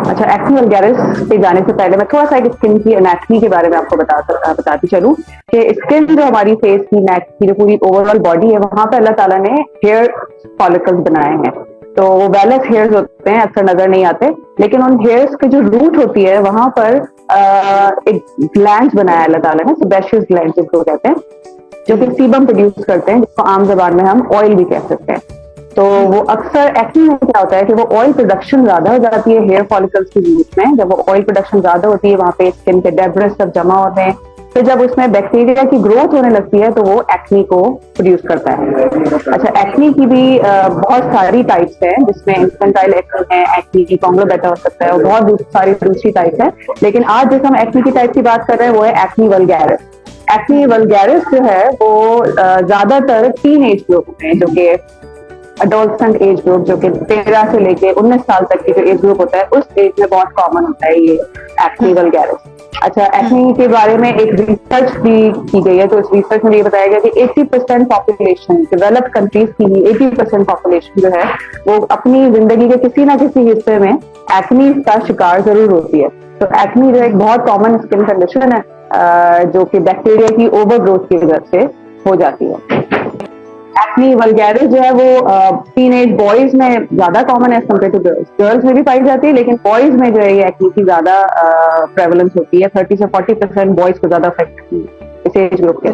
अच्छा, acne vulgaris पे जाने से पहले मैं थोड़ा सा एक स्किन की एनाटॉमी के बारे में आपको बताती चलूं कि स्किन जो हमारी फेस की, नेक की जो पूरी ओवरऑल बॉडी है, वहां पे अल्लाह ताला ने हेयर फॉलिकल्स बनाए हैं। तो वो वेलस हेयर्स होते हैं, अक्सर नजर नहीं आते, लेकिन उन हेयर्स की जो रूट होती है वहां पर एक ग्लैंड बनाया अल्लाह ताला ने, सेबेशियस ग्लैंड जिसको कहते हैं, जो कि सीबम प्रोड्यूस करते हैं, जिसको आम जबान में हम ऑयल भी कह सकते हैं। तो वो अक्सर एक्ने में क्या होता है कि वो ऑयल प्रोडक्शन ज्यादा हो जाती है हेयर फॉलिकल्स के रूट में। जब वो ऑयल प्रोडक्शन ज्यादा होती है, वहां पे स्किन के डेब्रिस सब जमा होते हैं, तो जब उसमें बैक्टीरिया की ग्रोथ होने लगती है तो वो एक्ने को प्रोड्यूस करता है। अच्छा, एक्ने की भी बहुत सारी टाइप्स हैं, जिसमें इन्फेंटाइल एक्ने है, एक्ने कॉन्ग्लोबेटा हो सकता है, और बहुत सारी दूसरी टाइप्स है। लेकिन आज जैसे हम एक्ने की टाइप की बात कर रहे हैं वो है एक्ने वल्गैरिस। एक्ने वल्गैरिस जो है वो ज्यादातर टीन एज ग्रुप में, जो कि अडोलसेंट एज ग्रुप, जो कि 13 से लेके 19 साल तक की जो एज ग्रुप होता है, उस एज में बहुत कॉमन होता है ये एक्ने वल्गैरिस। अच्छा, एक्ने के बारे में एक रिसर्च भी की गई है, तो इस रिसर्च में ये बताया गया कि 80% पॉपुलेशन, डेवलप्ड कंट्रीज की ही 80% पॉपुलेशन जो है वो अपनी जिंदगी के किसी ना किसी हिस्से में एक्ने का शिकार जरूर होती है। तो एक्ने जो एक बहुत कॉमन स्किन कंडीशन है, जो कि बैक्टीरिया की ओवरग्रोथ की वजह से हो जाती है। एक्ने वल्गैरिस जो है वो टीनेज बॉयज में ज्यादा कॉमन है कंपेयर टू गर्ल्स। गर्ल्स में भी पाई जाती है, लेकिन बॉयज में जो है ये एक्ने की ज्यादा प्रेवलेंस होती है। 30 से 40% बॉयज को ज्यादा अफेक्ट होती है इस एज ग्रुप के।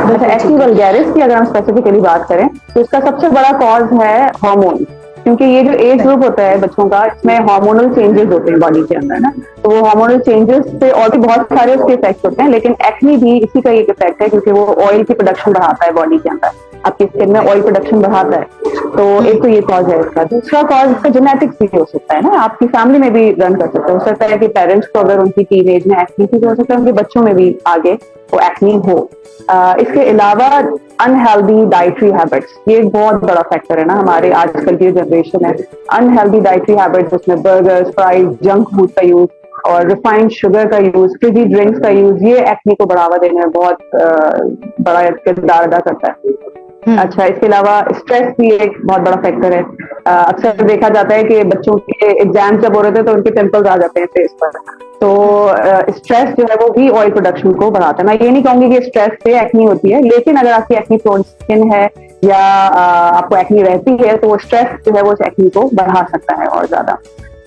जैसे एक्ने वल्गैरिस की अगर हम स्पेसिफिकली बात करें तो इसका सबसे बड़ा कॉज है हार्मोन, क्योंकि ये जो एज ग्रुप होता है बच्चों का, इसमें हार्मोनल चेंजेस होते हैं बॉडी के अंदर ना। तो वो हार्मोनल चेंजेस से और भी बहुत सारे उसके इफेक्ट होते हैं, लेकिन एक्ने भी इसी का एक इफेक्ट है, क्योंकि वो ऑयल की प्रोडक्शन बढ़ाता है बॉडी के अंदर, आपकी स्किन में ऑयल प्रोडक्शन बढ़ाता है। तो एक तो ये कॉज है इसका। दूसरा कॉज इसका जेनेटिक्स भी हो सकता है ना, आपकी फैमिली में भी रन कर सकता है। हो सकता है कि पेरेंट्स को अगर उनकी टीन एज में एक्ने थी, तो हो सकता है उनके बच्चों में भी आगे वो एक्ने हो। इसके अलावा अनहेल्दी डाइटरी हैबिट्स, ये एक बहुत बड़ा फैक्टर है ना हमारे आजकल की जनरेशन है। अनहेल्दी डाइटरी हैबिट्स, उसमें बर्गर्स, फ्राइज, जंक फूड का यूज और रिफाइंड शुगर का यूज, फ्रिजी ड्रिंक्स का यूज, ये एक्ने को बढ़ावा देने में बहुत बड़ा किरदार अदा करता है। अच्छा, इसके अलावा स्ट्रेस भी एक बहुत बड़ा फैक्टर है। अक्सर देखा जाता है कि बच्चों के एग्जाम जब हो रहे थे तो उनके पिंपल्स आ जाते हैं फेस पर। तो स्ट्रेस जो है वो भी ऑयल प्रोडक्शन को बढ़ाता है। मैं ये नहीं कहूंगी कि स्ट्रेस से एक्ने होती है, लेकिन अगर आपकी एक्ने प्रोन स्किन है या आपको एक्ने रहती है, तो वो स्ट्रेस जो है वो एक्ने को बढ़ा सकता है और ज्यादा।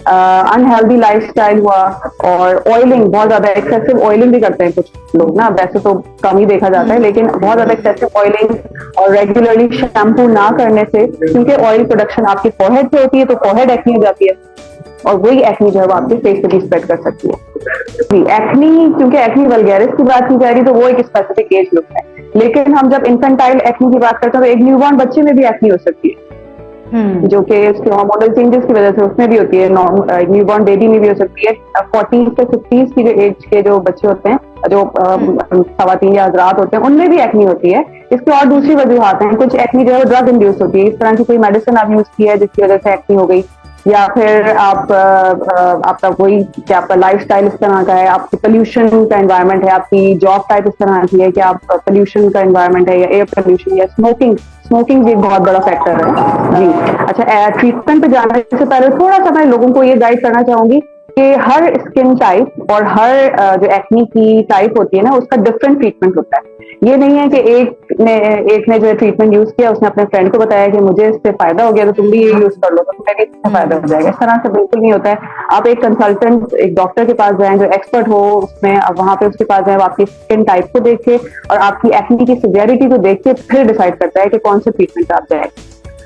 अनहेल्दी लाइफस्टाइल हुआ, और ऑयलिंग, बहुत ज्यादा एक्सेसिव ऑयलिंग भी करते हैं कुछ लोग ना, वैसे तो कम ही देखा जाता है, लेकिन बहुत ज्यादा एक्सेसिव ऑयलिंग और रेगुलरली शैम्पू ना करने से, क्योंकि ऑयल प्रोडक्शन आपकी फोरहेड पे होती है, तो फोरहेड एक्ने हो जाती है, और वही एक्ने जो है वो आपके फेस पे भी स्प्रेड कर सकती है। एक्ने, क्योंकि एक्ने वल्गैरिस की बात की जा रही है, तो वो एक स्पेसिफिक एज ग्रुप है, लेकिन हम जब इन्फेंटाइल एक्ने की बात करते हैं तो एक न्यूबॉर्न बच्चे में भी एक्ने हो सकती है, जो कि उसके हार्मोनल चेंजेस की वजह से उसमें भी होती है। न्यूबॉर्न बेबी में भी हो सकती है। 40 से 50 की जो एज के जो बच्चे होते हैं, जो खवातीन या हजरात होते हैं, उनमें भी एक्ने होती है। इसकी और दूसरी वजूहत हैं। कुछ एक्ने जो है वो ड्रग इंड्यूस होती है, इस तरह की कोई मेडिसिन आप यूज की है जिसकी वजह से एक्ने हो गई, या फिर आपका कोई, क्या आपका लाइफस्टाइल इस तरह का है, आपकी पोल्यूशन का एनवायरनमेंट है, आपकी जॉब टाइप इस तरह की है कि आप पोल्यूशन का एनवायरनमेंट है, या एयर पोल्यूशन, या स्मोकिंग भी एक बहुत बड़ा फैक्टर है जी। अच्छा, ट्रीटमेंट पे जाने से पहले थोड़ा सा मैं लोगों को ये गाइड करना चाहूंगी कि हर स्किन टाइप और हर जो एक्ने की टाइप होती है ना, उसका डिफरेंट ट्रीटमेंट होता है। ये नहीं है कि एक ने जो है ट्रीटमेंट यूज किया, उसने अपने फ्रेंड को बताया कि मुझे इससे फायदा हो गया तो तुम भी ये यूज कर लो तो तुम्हें भी इससे फायदा हो जाएगा। इस तरह से बिल्कुल नहीं होता है। आप एक कंसल्टेंट, एक डॉक्टर के पास जाएं जो एक्सपर्ट हो उसमें, अब वहां पे उसके पास जाएं, आपकी स्किन टाइप को देख के और आपकी एक्ने की सिवियरिटी को देख के फिर डिसाइड करता है कि कौन से ट्रीटमेंट आप जाए।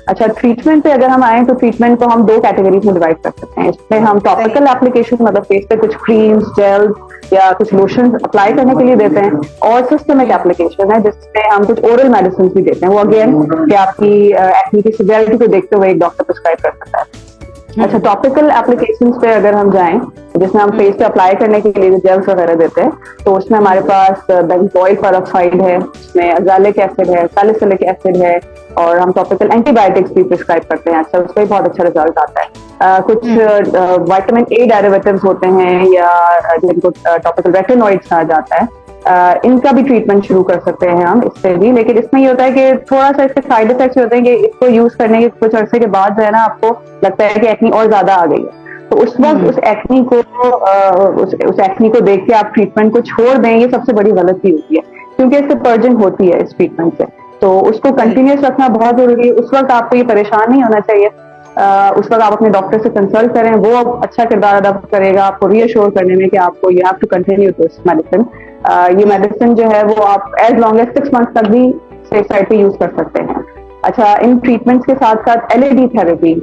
अच्छा, ट्रीटमेंट पे अगर हम आए तो ट्रीटमेंट को हम 2 कैटेगरीज में डिवाइड कर सकते हैं। इसमें हम टॉपिकल एप्लीकेशन, मतलब फेस पे कुछ क्रीम्स, जेल्स या कुछ लोशन अप्लाई करने के लिए देते हैं, और सिस्टमिक एप्लीकेशन है जिसमें हम कुछ ओरल मेडिसिन भी देते हैं। वो अगेन कि आपकी एक्ने की सिवियरिटी को देखते हुए एक डॉक्टर प्रिस्क्राइब कर सकता है। अच्छा, टॉपिकल एप्लीकेशंस पे अगर हम जाएं, जिसमें हम फेस पे अप्लाई करने के लिए जेल्स वगैरह देते हैं, तो उसमें हमारे पास बेंजोइल पेरोक्साइड है, उसमें अज़ैलिक एसिड है, सैलिसिलिक एसिड है, और हम टॉपिकल एंटीबायोटिक्स भी प्रिस्क्राइब करते हैं। अच्छा, उसका भी बहुत अच्छा रिजल्ट आता है। कुछ विटामिन ए डेरिवेटिव्स होते हैं, या जिनको टॉपिकल रेटिनॉइड्स कहा जाता है, इनका भी ट्रीटमेंट शुरू कर सकते हैं हम इससे भी। लेकिन इसमें ये होता है कि थोड़ा सा इसके साइड इफेक्ट्स होते हैं कि इसको यूज करने के कुछ अरसे के बाद जो है ना आपको लगता है कि एक्नी और ज्यादा आ गई है, तो उस वक्त उस एक्नी को उस एक्नी को देख के आप ट्रीटमेंट को छोड़ दें, ये सबसे बड़ी गलती होती है, क्योंकि इससे पर्जिंग होती है इस ट्रीटमेंट से। तो उसको कंटिन्यूस रखना बहुत जरूरी है। उस वक्त आपको ये परेशान नहीं होना चाहिए। उस वक्त आप अपने डॉक्टर से कंसल्ट करें, वो अच्छा किरदार अदा करेगा आपको रीअश्योर करने में कि आपको you have to continue this medicine. ये मेडिसिन जो है वो आप एज लॉन्ग एज 6 मंथ तक भी सेफ साइड पे यूज कर सकते हैं। अच्छा, इन ट्रीटमेंट्स के साथ साथ एलईडी थेरेपी,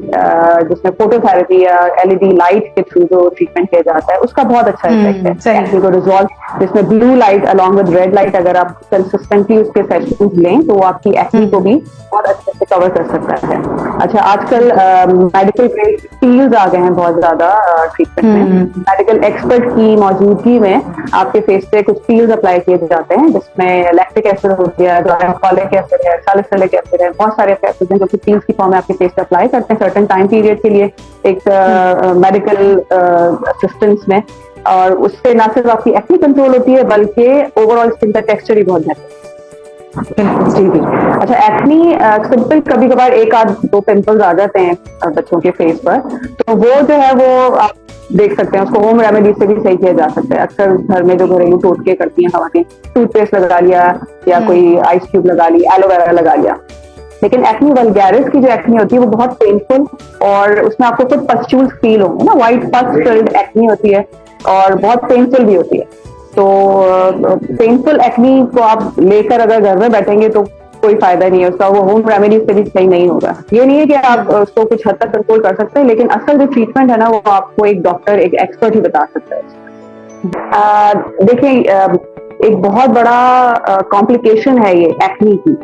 जिसमें फोटोथेरेपी या एलईडी लाइट के थ्रू जो ट्रीटमेंट किया जाता है, उसका बहुत अच्छा इफेक्ट है एक्ने को रिजॉल्व, जिसमें blue light along with red light अगर आप कंसिस्टेंटली उसके सेशंस लें तो वो आपकी एक्ने को भी बहुत अच्छे से कवर कर सकता है। अच्छा, आजकल मेडिकल ग्रेड पील्स आ गए हैं बहुत ज्यादा ट्रीटमेंट में। मेडिकल एक्सपर्ट की मौजूदगी में आपके फेस पे कुछ पील्स अप्लाई किए जाते हैं, जिसमें लैक्टिक एसिड हो गया, ग्लाइकोलिक एसिड है, सैलिसिलिक एसिड है, बहुत सारे एसिड हैं जो कि पील्स की फॉर्म में आपके फेस पे अप्लाई करते हैं सर्टेन टाइम पीरियड के लिए एक मेडिकल असिस्टेंस में। और उससे ना सिर्फ आपकी एक्ने कंट्रोल होती है बल्कि ओवरऑल स्किन का टेक्सचर ही बहुत बेहतर है। जी जी। अच्छा, एक्नी सिंपल कभी कभार एक आध दो पिंपल्स आ जाते हैं बच्चों के फेस पर, तो वो जो है वो आप देख सकते हैं, उसको होम रेमेडी से भी सही किया जा सकता है। अक्सर घर में जो घरेलू टोटके करती हैं हमारी, टूथपेस्ट लगा लिया या कोई आइस क्यूब लगा ली, एलोवेरा लगा लिया। लेकिन एक्नी वल्गैरिस की जो एक्नी होती है वो बहुत पेनफुल, और उसमें आपको कुछ पस्ट्यूल्स फील होंगे ना, व्हाइट पस फिल्ड एक्नी होती है और बहुत पेनफुल भी होती है। तो पेनफुल एक्नी को आप लेकर अगर घर में बैठेंगे तो कोई फायदा नहीं है उसका, वो होम रेमेडी से भी सही नहीं होगा। ये नहीं है कि आप उसको कुछ हद तक कंट्रोल कर सकते हैं, लेकिन असल जो ट्रीटमेंट है ना वो आपको एक डॉक्टर, एक एक्सपर्ट ही बता सकता है। देखिए, एक बहुत बड़ा कॉम्प्लिकेशन है ये एक्नी की,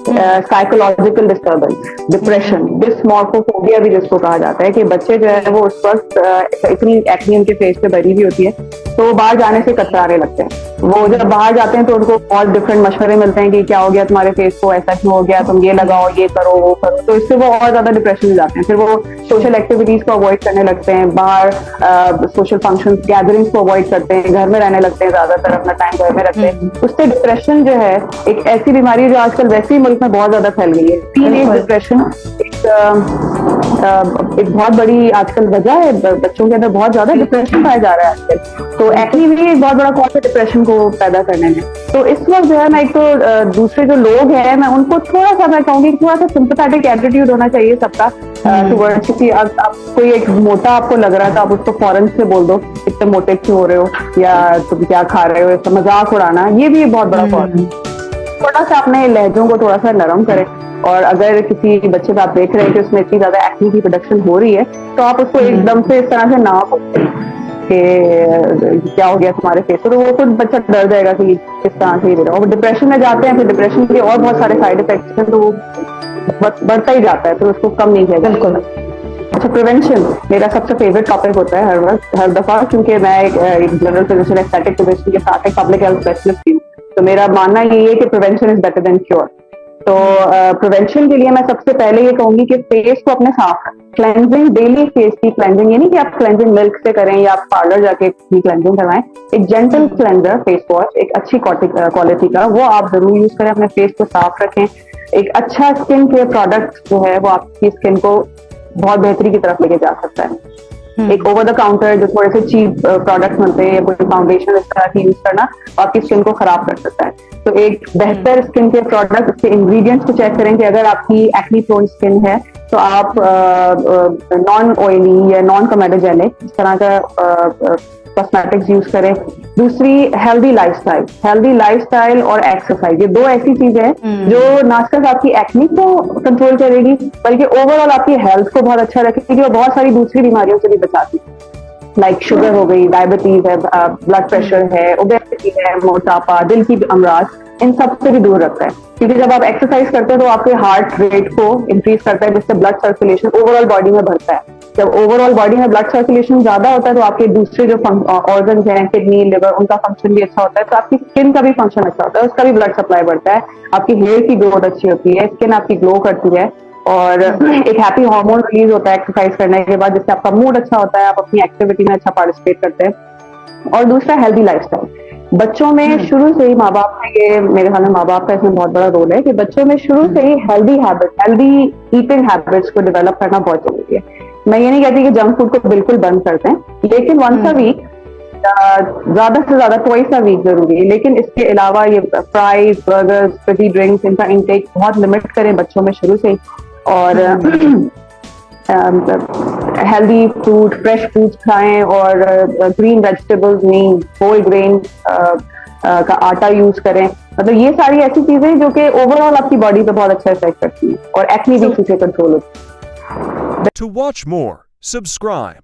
साइकोलॉजिकल डिस्टर्बेंस, डिप्रेशन, डिस्मॉर्फोफोबिया भी जिसको कहा जाता है, कि बच्चे जो है वो उस वक्त इतनी एक्ने उनके फेस पे भरी हुई होती है तो वो बाहर जाने से कतराने लगते हैं। वो जब बाहर जाते हैं तो उनको बहुत डिफरेंट मशवरे मिलते हैं कि क्या हो गया तुम्हारे फेस को, ऐसा क्यों हो गया, तुम ये लगाओ, ये करो, वो करो, तो इससे वो और ज्यादा डिप्रेशन में जाते हैं। फिर वो सोशल एक्टिविटीज को अवॉइड करने लगते हैं, बाहर सोशल फंक्शन गैदरिंग्स को अवॉइड करते हैं, घर में रहने लगते हैं, ज्यादातर अपना टाइम घर में रखते हैं। उससे डिप्रेशन जो है एक ऐसी बीमारी है जो आजकल वैसे ही मुल्क में बहुत ज्यादा फैल गई है। टीनेज डिप्रेशन एक बहुत बड़ी आजकल वजह है, बच्चों के अंदर बहुत ज्यादा डिप्रेशन पाया जा रहा है आजकल। तो एक्नी भी एक बहुत बड़ा कॉज है डिप्रेशन को पैदा करने में। तो इस वक्त जो है ना, एक तो दूसरे जो लोग हैं, मैं उनको थोड़ा सा, मैं कहूंगी थोड़ा सा सिंपैथेटिक एटीट्यूड होना चाहिए सबका टुवर्ड्स कि आप कोई एक मोटा आपको लग रहा है तो आप उसको फौरन से बोल दो इतने मोटे क्यों हो रहे हो, या तुम क्या खा रहे हो, इसका मजाक उड़ाना, ये भी बहुत बड़ा कॉज है। थोड़ा सा अपने लहजों को थोड़ा सा नरम करें, और अगर किसी बच्चे का आप देख रहे हैं कि उसमें इतनी ज्यादा एक्ने की प्रोडक्शन हो रही है तो आप उसको एकदम से इस तरह से ना बोलें कि क्या हो गया तुम्हारे फेस को, तो वो खुद बच्चा डर जाएगा कि किस तरह से दे रहा है। डिप्रेशन में जाते हैं, फिर डिप्रेशन के और बहुत सारे साइड इफेक्ट्स हैं, तो वो बढ़ता ही जाता है, तो उसको कम नहीं किया जाता। बिल्कुल। अच्छा, प्रिवेंशन मेरा सबसे फेवरेट टॉपिक होता है हर वक्त, हर दफा, क्योंकि मैं एक जनरल फिजिशियन एस्थेटिक फिजिशियन के साथ एक पब्लिक हेल्थ स्पेशलिस्ट हूँ, तो मेरा मानना ये है कि prevention is better than cure. तो प्रिवेंशन के लिए मैं सबसे पहले ये कहूंगी कि फेस को अपने साफ रखें, क्लेंजिंग, डेली फेस की क्लेंजिंग, ये नहीं कि आप क्लेंजिंग मिल्क से करें या आप पार्लर जाके क्लेंजिंग करवाएं। एक जेंटल क्लेंजर फेस वॉश, एक अच्छी क्वालिटी का, वो आप जरूर यूज करें, अपने फेस को साफ रखें। एक अच्छा स्किन केयर प्रोडक्ट जो है वो आपकी स्किन को बहुत बेहतरी की तरफ लेके जा सकता है। एक ओवर द काउंटर जो थोड़े से चीप प्रोडक्ट मिलते हैं, या कोई फाउंडेशन इस तरह की यूज करना आपकी स्किन को खराब कर सकता है। तो एक बेहतर स्किन केयर प्रोडक्ट, उसके इंग्रेडिएंट्स को चेक करें कि अगर आपकी एक्नी प्रोन स्किन है तो आप नॉन ऑयली या नॉन कमेडोजेनिक इस तरह का कॉस्मेटिक्स यूज करें। दूसरी, हेल्दी लाइफस्टाइल और एक्सरसाइज, ये दो ऐसी चीजें हैं जो ना सिर्फ आपकी एक्नी को कंट्रोल करेगी बल्कि ओवरऑल आपकी हेल्थ को बहुत अच्छा रखेगी और बहुत सारी दूसरी बीमारियों से भी बचाती है, लाइक शुगर हो गई, डायबिटीज है, ब्लड प्रेशर है, ओबेसिटी है, मोटापा, दिल की अमराज, इन सब से भी दूर रखता है। क्योंकि जब आप एक्सरसाइज करते हैं तो आपके हार्ट रेट को इंक्रीज करता है, जिससे ब्लड सर्कुलेशन ओवरऑल बॉडी में बढ़ता है। जब ओवरऑल बॉडी में ब्लड सर्कुलेशन ज्यादा होता है तो आपके दूसरे जो ऑर्गन हैं, किडनी, लिवर, उनका फंक्शन भी अच्छा होता है, तो आपकी स्किन का भी फंक्शन अच्छा होता है, उसका भी ब्लड सप्लाई बढ़ता है, आपकी हेयर की ग्रोथ अच्छी होती है, स्किन आपकी ग्लो करती है, और एक हैप्पी हार्मोन रिलीज होता है एक्सरसाइज करने के बाद, जिससे आपका मूड अच्छा होता है, आप अपनी एक्टिविटी में अच्छा पार्टिसिपेट करते हैं। और दूसरा, हेल्दी लाइफस्टाइल। बच्चों में शुरू से ही माँ बाप का, ये मेरे ख्याल में माँ बाप का इसमें बहुत बड़ा रोल है कि बच्चों में शुरू से ही हेल्दी ईटिंग हैबिट्स को डेवलप करना बहुत जरूरी है। मैं ये नहीं कहती कि जंक फूड को बिल्कुल बंद करते हैं, लेकिन वंस अ वीक, ज्यादा से ज्यादा ट्वाइस अ वीक जरूरी है। लेकिन इसके अलावा ये फ्राइज, बर्गर्स, फिजी ड्रिंक्स, इनका इंटेक बहुत लिमिट करें बच्चों में शुरू से ही। और हेल्दी फ्रूट, फ्रेश फ्रूट्स खाएं, और green vegetables, meat, whole grain का आटा यूज करें। मतलब ये सारी ऐसी चीजें जो कि ओवरऑल आपकी बॉडी पे बहुत अच्छा इफेक्ट करती हैं, और एक्ने भी इसी से कंट्रोल होती है। To watch more, subscribe.